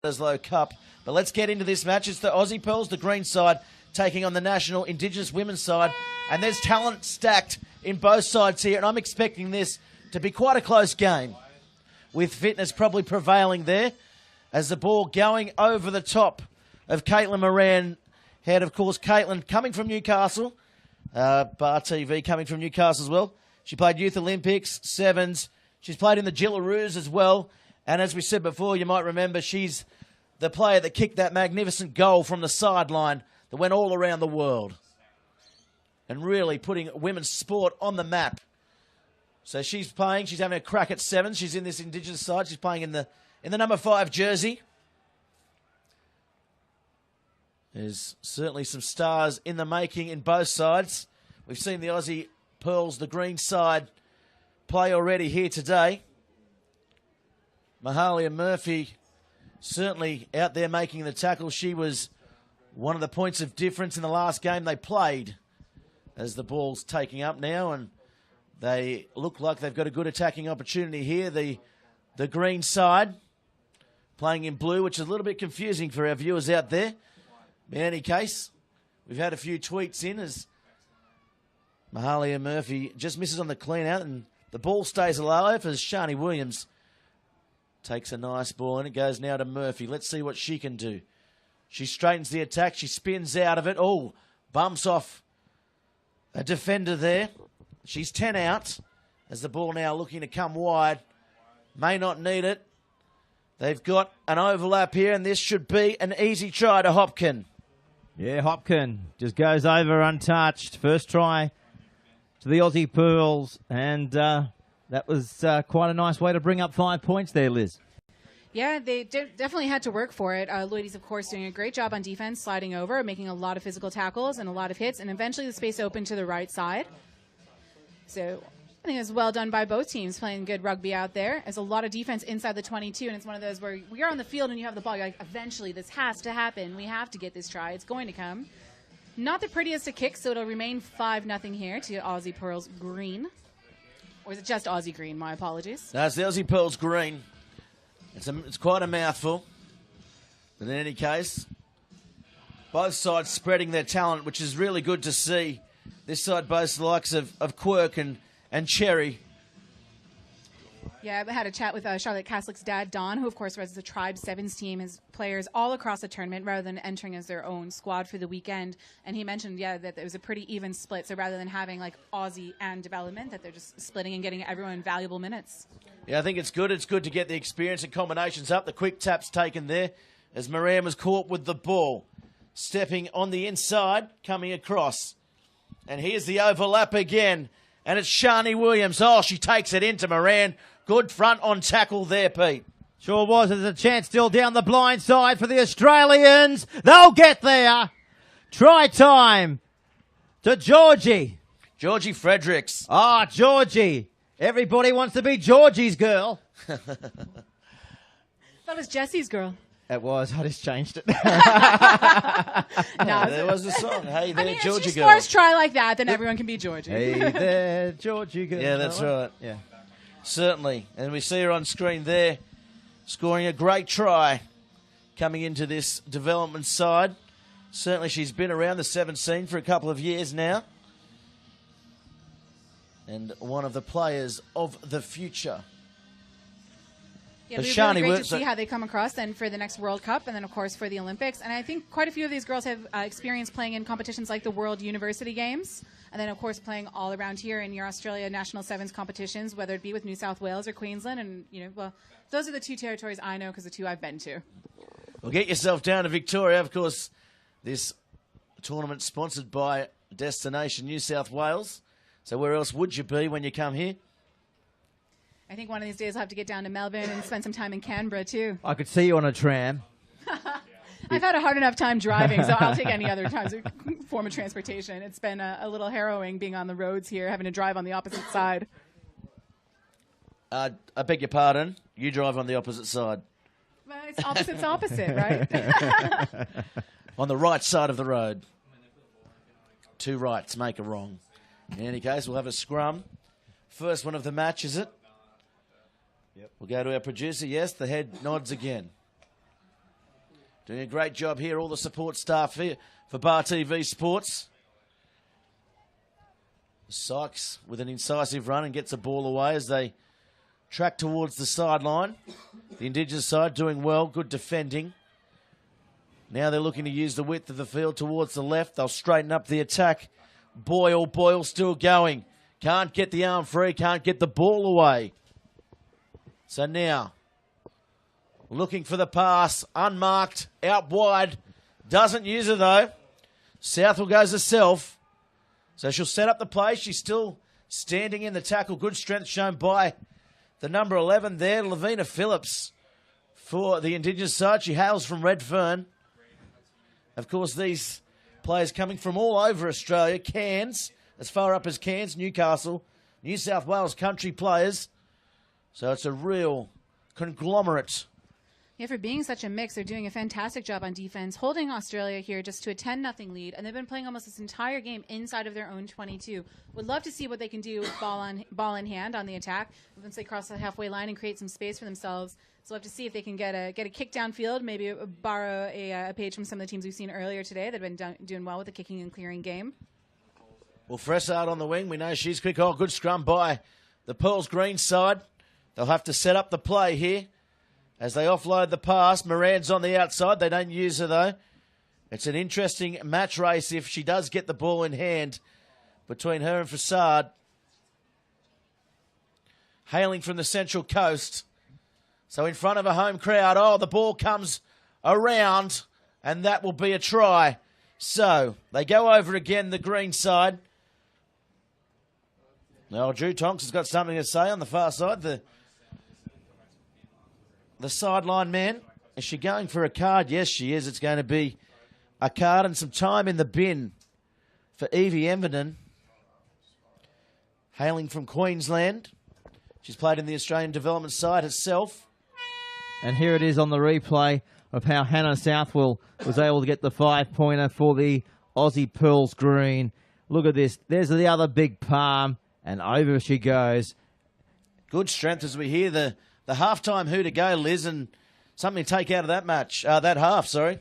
Low Cup. But let's get into this match. It's the Aussie Pearls, the green side, taking on the national Indigenous women's side. And there's talent stacked in both sides here. And I'm expecting this to be quite a close game, with fitness probably prevailing there, as the ball going over the top of Caitlin Moran. Had, of course, Caitlin coming from Newcastle. Bar TV coming from Newcastle as well. She played Youth Olympics, Sevens. She's played in the Gillaroos as well. And as we said before, you might remember, she's the player that kicked that magnificent goal from the sideline that went all around the world and really putting women's sport on the map. So she's playing. She's having a crack at sevens. She's in this Indigenous side. She's playing in the number 5 jersey. There's certainly some stars in the making in both sides. We've seen the Aussie Pearls, the green side, play already here today. Mahalia Murphy certainly out there making the tackle. She was one of the points of difference in the last game they played, as the ball's taking up now, and they look like they've got a good attacking opportunity here. The green side playing in blue, which is a little bit confusing for our viewers out there. In any case, we've had a few tweets in as Mahalia Murphy just misses on the clean out, and the ball stays alive as Shani Williams takes a nice ball, and it goes now to Murphy. Let's see what she can do. She straightens the attack. She spins out of it. Oh, bumps off a defender there. She's 10 out as the ball now looking to come wide. May not need it. They've got an overlap here, and this should be an easy try to Hopkin. Yeah, Hopkin just goes over untouched. First try to the Aussie Pearls, and that was quite a nice way to bring up 5 points there, Liz. Yeah, they definitely had to work for it. Lloydie's, of course, doing a great job on defense, sliding over, making a lot of physical tackles and a lot of hits, and eventually the space opened to the right side. So I think it was well done by both teams, playing good rugby out there. There's a lot of defense inside the 22, and it's one of those where you're on the field and you have the ball. You're like, eventually this has to happen. We have to get this try. It's going to come. Not the prettiest to kick, so it'll remain 5-0 here to Aussie Pearls green. Or is it just Aussie green? My apologies. No, it's the Aussie Pearls green. It's quite a mouthful. But in any case, both sides spreading their talent, which is really good to see. This side boasts the likes of Quirk and Cherry. Yeah, I had a chat with Charlotte Caslick's dad, Don, who, of course, runs the Tribe Sevens team, his players all across the tournament rather than entering as their own squad for the weekend. And he mentioned, yeah, that it was a pretty even split. So rather than having, like, Aussie and development, that they're just splitting and getting everyone valuable minutes. Yeah, I think it's good. It's good to get the experience and combinations up. The quick tap's taken there as Moran was caught with the ball. Stepping on the inside, coming across. And here's the overlap again. And it's Shani Williams. Oh, she takes it into Moran. Good front on tackle there, Pete. Sure was. There's a chance still down the blind side for the Australians. They'll get there. Try time to Georgie. Georgie Fredericks. Ah, Georgie. Everybody wants to be Georgie's girl. That was Jesse's girl. It was. I just changed it. No, there was a song. Hey there, Georgie girl. If you try like that, then everyone can be Georgie. Hey there, Georgie girl. Yeah, that's right. Yeah. Certainly. And we see her on screen there, scoring a great try coming into this development side. Certainly she's been around the 7 scene for a couple of years now. And one of the players of the future. Yeah, it'll be really great to see how they come across then for the next World Cup and then, of course, for the Olympics. And I think quite a few of these girls have experience playing in competitions like the World University Games. And then, of course, playing all around here in your Australia National Sevens competitions, whether it be with New South Wales or Queensland. And, you know, well, those are the 2 territories I know because the 2 I've been to. Well, get yourself down to Victoria. Of course, this tournament sponsored by Destination New South Wales. So where else would you be when you come here? I think one of these days I'll have to get down to Melbourne and spend some time in Canberra, too. I could see you on a tram. I've had a hard enough time driving, so I'll take any other form of transportation. It's been a little harrowing being on the roads here, having to drive on the opposite side. I beg your pardon. You drive on the opposite side. Well, it's opposite, right? On the right side of the road. 2 rights make a wrong. In any case, we'll have a scrum. First one of the match, is it? Yep. We'll go to our producer. Yes, the head nods again. Doing a great job here, all the support staff here for Bar TV Sports. Sykes with an incisive run and gets the ball away as they track towards the sideline. The Indigenous side doing well, good defending. Now they're looking to use the width of the field towards the left. They'll straighten up the attack. Boyle still going. Can't get the arm free, can't get the ball away. So now, looking for the pass, unmarked, out wide. Doesn't use it though. Southwell goes herself. So she'll set up the play. She's still standing in the tackle. Good strength shown by the number 11 there, Lavina Phillips, for the Indigenous side. She hails from Redfern. Of course, these players coming from all over Australia. Cairns, as far up as Cairns, Newcastle, New South Wales country players. So it's a real conglomerate. Yeah, for being such a mix, they're doing a fantastic job on defense, holding Australia here just to a 10-0 lead, and they've been playing almost this entire game inside of their own 22. Would love to see what they can do with ball in hand on the attack once they cross the halfway line and create some space for themselves. So love to see if they can get a kick downfield, maybe borrow a page from some of the teams we've seen earlier today that have been doing well with the kicking and clearing game. Well, Fressard on the wing, we know she's quick. Oh, good scrum by the Pearls Green side. They'll have to set up the play here as they offload the pass. Moran's on the outside. They don't use her, though. It's an interesting match race if she does get the ball in hand between her and Fassad. Hailing from the Central Coast. So in front of a home crowd. Oh, the ball comes around, and that will be a try. So they go over again, the green side. Now, Drew Tonks has got something to say on the far side. The sideline man, is she going for a card? Yes, she is. It's going to be a card and some time in the bin for Evie Everton, hailing from Queensland. She's played in the Australian development side herself. And here it is on the replay of how Hannah Southwell was able to get the 5-pointer for the Aussie Pearls Green. Look at this. There's the other big palm, and over she goes. Good strength as we hear the halftime who to go, Liz, and something to take out of that match, that half, sorry.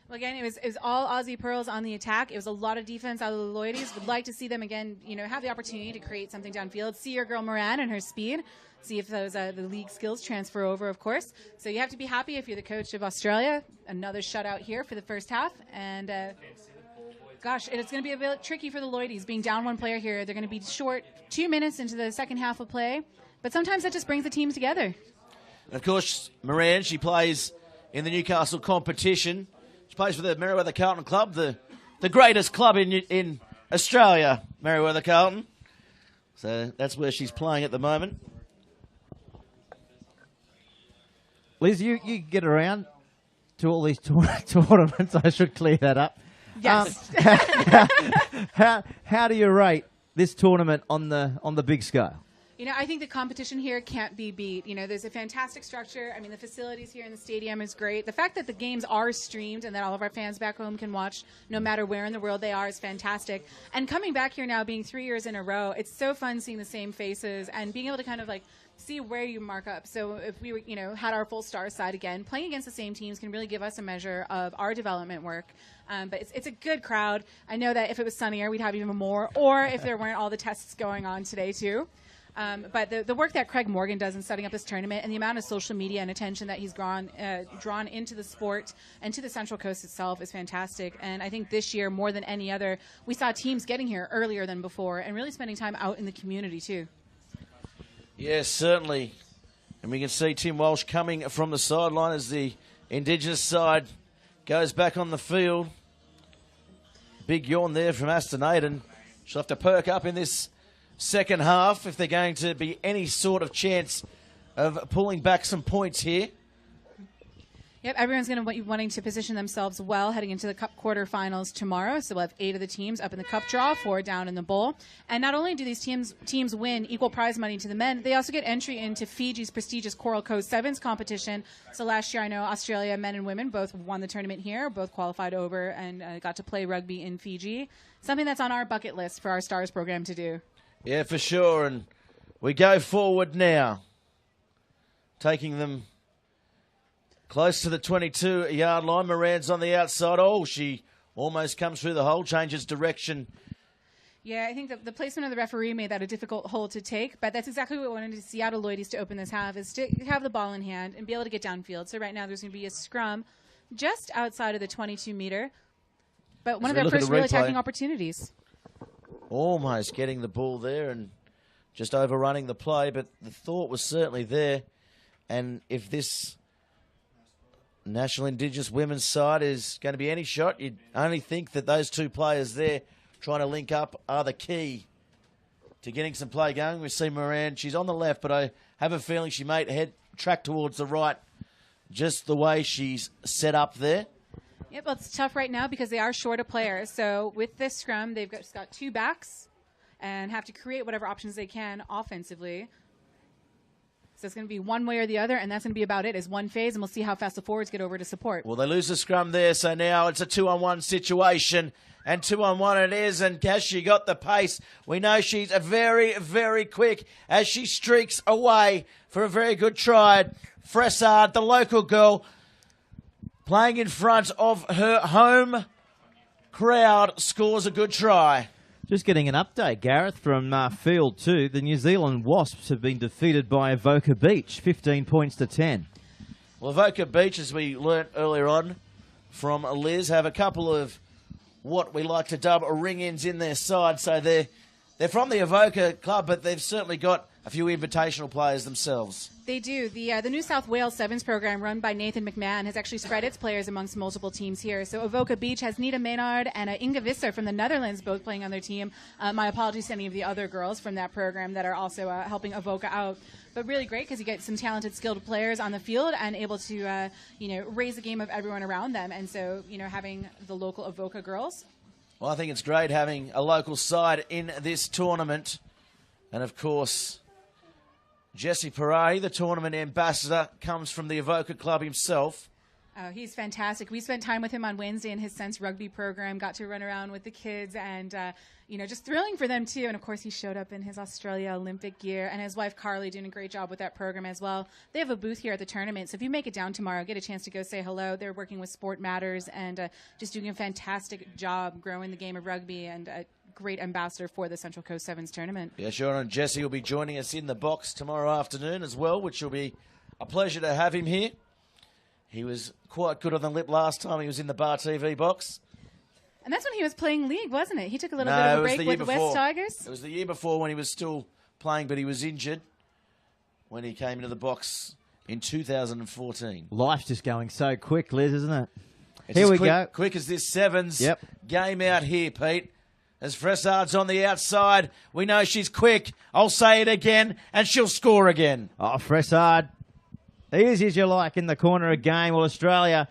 Well, again, it was all Aussie Pearls on the attack. It was a lot of defense out of the Lloydies. Would like to see them again, have the opportunity to create something downfield. See your girl Moran and her speed. See if those the league skills transfer over, of course. So you have to be happy if you're the coach of Australia. Another shutout here for the first half, and gosh, it's going to be a bit tricky for the Lloydies being down one player here. They're going to be short 2 minutes into the second half of play, but sometimes that just brings the teams together. And of course, Moran, she plays in the Newcastle competition. She plays for the Merewether Carlton Club, the greatest club in Australia, Merewether Carlton. So that's where she's playing at the moment. Liz, you get around to all these tournaments. I should clear that up. Yes. How do you rate this tournament on the big scale? I think the competition here can't be beat. There's a fantastic structure. I mean, the facilities here in the stadium is great. The fact that the games are streamed and that all of our fans back home can watch no matter where in the world they are is fantastic. And coming back here now, being 3 years in a row, it's so fun seeing the same faces and being able to kind of see where you mark up. So if we were, had our full star side again, playing against the same teams can really give us a measure of our development work. But it's a good crowd. I know that if it was sunnier, we'd have even more, or if there weren't all the tests going on today too. But the work that Craig Morgan does in setting up this tournament and the amount of social media and attention that he's drawn into the sport and to the Central Coast itself is fantastic. And I think this year, more than any other, we saw teams getting here earlier than before and really spending time out in the community too. Yes, certainly. And we can see Tim Walsh coming from the sideline as the Indigenous side goes back on the field. Big yawn there from Aston Aiden. She'll have to perk up in this second half if they're going to be any sort of chance of pulling back some points here. Yep, everyone's going to be wanting to position themselves well heading into the Cup quarterfinals tomorrow. So we'll have 8 of the teams up in the Cup draw, 4 down in the bowl. And not only do these teams win equal prize money to the men, they also get entry into Fiji's prestigious Coral Coast Sevens competition. So last year, I know Australia men and women both won the tournament here, both qualified over and got to play rugby in Fiji. Something that's on our bucket list for our STARS program to do. Yeah, for sure. And we go forward now, taking them Close to the 22-yard line. Moran's on the outside. Oh, she almost comes through the hole, changes direction. Yeah, I think the placement of the referee made that a difficult hole to take, but that's exactly what we wanted to see out of Lloydies to open this half, is to have the ball in hand and be able to get downfield. So right now there's going to be a scrum just outside of the 22-meter, but one of their first real attacking opportunities. Almost getting the ball there and just overrunning the play, but the thought was certainly there. And if this National Indigenous women's side is going to be any shot, you'd only think that those two players there trying to link up are the key to getting some play going. We see Moran, she's on the left, but I have a feeling she may track towards the right just the way she's set up there. Yep, well, it's tough right now because they are short of players. So with this scrum, they've just got two backs and have to create whatever options they can offensively. So it's going to be one way or the other, and that's going to be about it, is one phase, and we'll see how fast the forwards get over to support. Well, they lose the scrum there, so now it's a 2-on-1 situation, and 2-on-1 it is, and has she got the pace? We know she's a very, very quick as she streaks away for a very good try. Fressard, the local girl, playing in front of her home crowd, scores a good try. Just getting an update, Gareth, from Field 2. The New Zealand Wasps have been defeated by Avoca Beach, 15 points to 10. Well, Avoca Beach, as we learnt earlier on from Liz, have a couple of what we like to dub ring-ins in their side. So they're from the Avoca club, but they've certainly got a few invitational players themselves. They do. The New South Wales Sevens program run by Nathan McMahon has actually spread its players amongst multiple teams here. So Avoca Beach has Nita Maynard and Inga Visser from the Netherlands both playing on their team. My apologies to any of the other girls from that program that are also helping Avoca out. But really great because you get some talented, skilled players on the field and able to, raise the game of everyone around them. And so, having the local Avoca girls. Well, I think it's great having a local side in this tournament. And, of course, Jesse Perret, the tournament ambassador, comes from the Avoca club himself. Oh, he's fantastic. We spent time with him on Wednesday in his Sense rugby program, got to run around with the kids, and, just thrilling for them, too. And, of course, he showed up in his Australia Olympic gear, and his wife, Carly, doing a great job with that program as well. They have a booth here at the tournament, so if you make it down tomorrow, get a chance to go say hello. They're working with Sport Matters and just doing a fantastic job growing the game of rugby and a great ambassador for the Central Coast Sevens tournament. Yeah, sure, and Jesse will be joining us in the box tomorrow afternoon as well, which will be a pleasure to have him here. He was quite good on the lip last time he was in the Bar TV box. And that's when he was playing league, wasn't it? He took a little bit of a break with the West Tigers. It was the year before when he was still playing, but he was injured when he came into the box in 2014. Life's just going so quick, Liz, isn't it? It's here we go. go. Quick as this Sevens game out here, Pete. As Fressard's on the outside, we know she's quick. I'll say it again, and she'll score again. Oh, Fressard, easy as you like in the corner of game. Well, Australia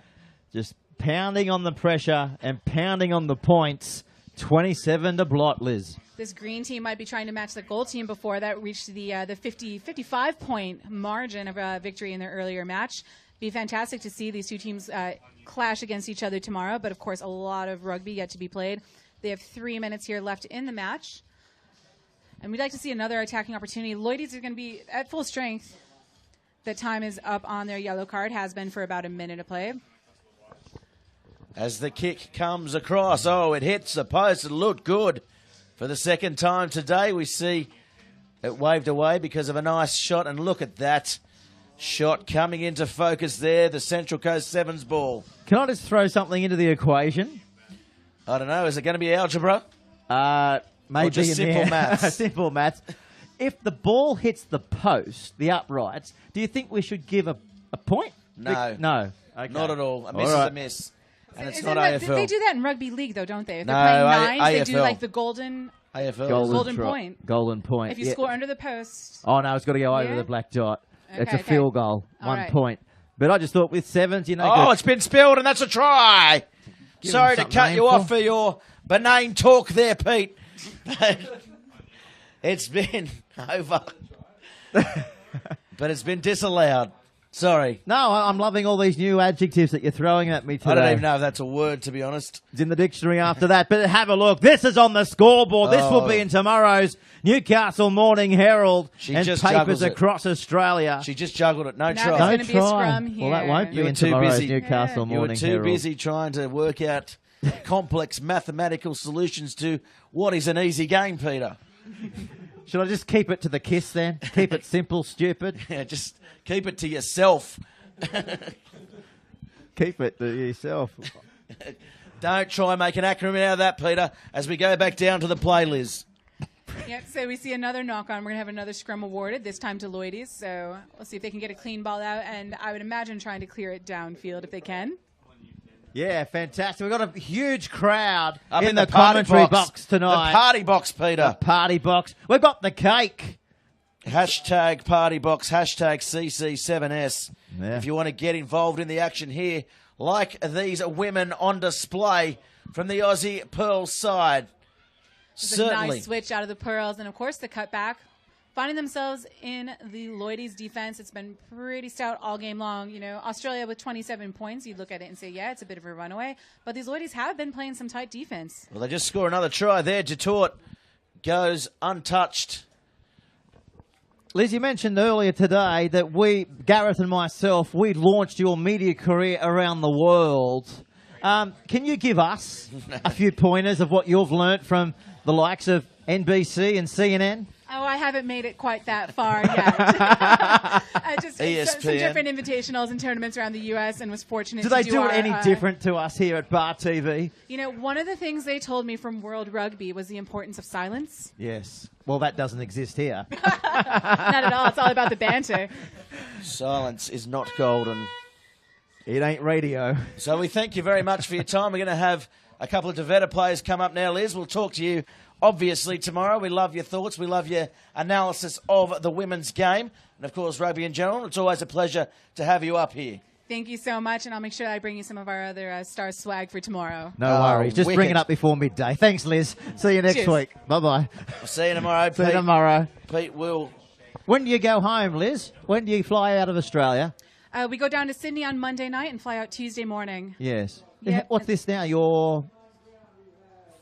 just pounding on the pressure and pounding on the points. 27 to blot, Liz. This green team might be trying to match the gold team before that reached the 55-point margin of victory in their earlier match. Be fantastic to see these two teams clash against each other tomorrow, but of course a lot of rugby yet to be played. They have 3 minutes here left in the match. And we'd like to see another attacking opportunity. Lloydies are going to be at full strength. The time is up on their yellow card, has been for about a minute to play. As the kick comes across, it hits the post. It looked good. For the second time today, we see it waved away because of a nice shot. And look at that shot coming into focus there, the Central Coast Sevens ball. Can I just throw something into the equation? I don't know. Is it going to be algebra? Maybe or just simple maths? Simple maths. If the ball hits the post, the uprights, do you think we should give a point? No. No. Okay. Not at all. A miss is a miss. And it's not AFL. They do that in rugby league, though, don't they? If no, they're playing nines, they do AFL. like the golden AFL. Golden point. Golden point. If you score under the post. Oh, no, it's got to go over the black dot. Okay, it's a field goal. All 1 right. point. But I just thought with sevens, it's been spilled, and that's a try. Sorry to cut you off for your benign talk there, Pete. It's been over. But it's been disallowed. Sorry. No, I'm loving all these new adjectives that you're throwing at me today. I don't even know if that's a word, to be honest. It's in the dictionary after that. But have a look. This is on the scoreboard. This will be in tomorrow's Newcastle Morning Herald and papers across Australia. She just juggled it. No Now try. there's going to be a scrum here. Well, that won't be You were in too tomorrow's busy. Newcastle Morning Herald. You were too busy trying to work out complex mathematical solutions to what is an easy game, Peter. Should I just keep it to the kiss then? Keep it simple, stupid? Yeah, just keep it to yourself. Keep it to yourself. Don't try and make an acronym out of that, Peter, as we go back down to the play, Liz. Yep, so we see another knock on. We're going to have another scrum awarded, this time to Lloydies. So we'll see if they can get a clean ball out, and I would imagine trying to clear it downfield if they can. Yeah, fantastic. We've got a huge crowd Up in the party commentary box tonight. The party box, Peter. The party box. We've got the cake. Hashtag party box, hashtag CC7s. Yeah. If you want to get involved in the action here, like these women on display from the Aussie Pearls side. There's a nice switch out of the Pearls, and of course the cutback. Finding themselves in the Lloydies defense, it's been pretty stout all game long. You know, Australia with 27 points, you'd look at it and say, yeah, it's a bit of a runaway. But these Lloydies have been playing some tight defense. Well, they just score another try there. Detort goes untouched. Liz, you mentioned earlier today that Gareth and myself, we launched your media career around the world. Can you give us a few pointers of what you've learnt from the likes of NBC and CNN? Oh, I haven't made it quite that far yet. Just ESPN. some different invitationals and tournaments around the U.S. and was fortunate Do to they do do our, it any different to us here at Bar TV? You know, one of the things they told me from World Rugby was the importance of silence. Yes. Well, that doesn't exist here. Not at all. It's all about the banter. Silence is not golden. It ain't radio. So we thank you very much for your time. We're going to have a couple of Devetta players come up now, Liz. We'll talk to you, obviously, tomorrow. We love your thoughts. We love your analysis of the women's game. And, of course, rugby in general. It's always a pleasure to have you up here. Thank you so much, and I'll make sure I bring you some of our other Star swag for tomorrow. No worries. Just bring it up before midday. Thanks, Liz. See you next Cheers. week. Bye-bye. We'll see you tomorrow, Pete. See you tomorrow. Pete will. When do you go home, Liz? When do you fly out of Australia? We go down to Sydney on Monday night and fly out Tuesday morning. Yes. Yep. What's this now? Your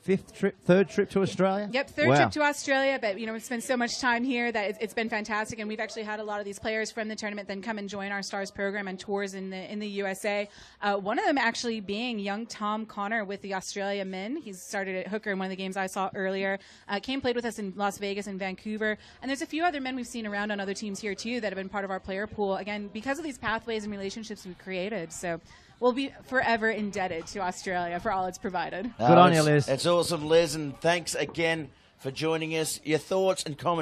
third trip to Australia? Yep, third trip to Australia, but you know, we've spent so much time here that it's been fantastic, and we've actually had a lot of these players from the tournament then come and join our Stars program and tours in the USA. One of them actually being young Tom Connor with the Australia men. He's started at hooker in one of the games I saw earlier. Played with us in Las Vegas and Vancouver, and there's a few other men we've seen around on other teams here too that have been part of our player pool, again, because of these pathways and relationships we've created. So we'll be forever indebted to Australia for all it's provided. Good on you, Liz. It's awesome, Liz, and thanks again for joining us. Your thoughts and comments.